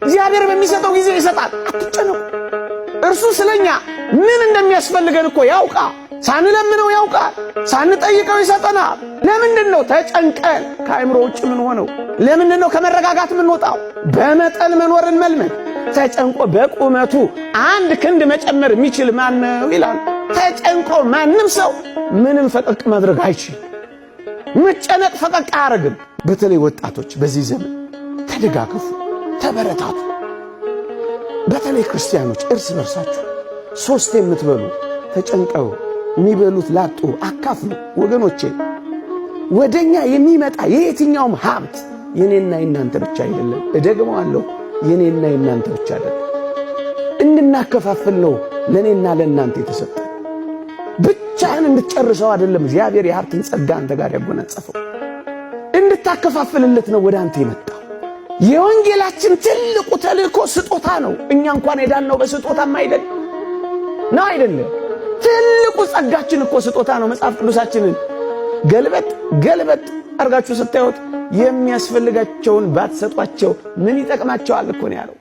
እግዚአብሔር በሚሰጠው ጊዜ ይሰጣል። አትጨነቁ። እርሱ ስለኛ ምን እንደሚያስፈልገን እኮ ያውቃል። ሳንለምነው ያውቃል። ሳንጠይቀው ይሰጠናል። ለምንድነው ተጨንቀን ከአእምሮ ውጭ ምን ሆነው? ለምንድነው ከመረጋጋት ምን ወጣው? በመጠን መኖርን መልመድ። ተጨንቆ በቁመቱ አንድ ክንድ መጨመር የሚችል ማን ነው ይላል። ተጨንቆ ማንም ሰው ምንም ፈቀቅ ማድረግ አይችልም። መጨነቅ ፈቀቅ አያረግም። በተለይ ወጣቶች በዚህ ዘመን ተደጋገፉ፣ ተበረታቱ። በተለይ ክርስቲያኖች እርስ በርሳችሁ ሶስት የምትበሉ ተጨንቀው የሚበሉት ላጡ አካፍሉ። ወገኖቼ ወደኛ የሚመጣ የየትኛውም ሀብት የኔና የናንተ ብቻ አይደለም። እደግመዋለሁ፣ የኔና የናንተ ብቻ አይደለም። እንድናከፋፍል ነው ለኔና ለናንተ የተሰጠ። ብቻህን እንድትጨርሰው አይደለም እግዚአብሔር የሀብትን ጸጋ አንተ ጋር ያጎናጸፈው። እንድታከፋፍልለት ነው ወደ አንተ የመጣው። የወንጌላችን ትልቁ ተልእኮ ስጦታ ነው። እኛ እንኳን ሄዳልነው በስጦታም አይደለም። ትልቁ ጸጋችን እኮ ስጦታ ነው። መጽሐፍ ቅዱሳችንን ገልበጥ አርጋችሁ ስታዩት የሚያስፈልጋቸውን ባትሰጧቸው ምን ይጠቅማቸዋል እኮ ነው ያለው።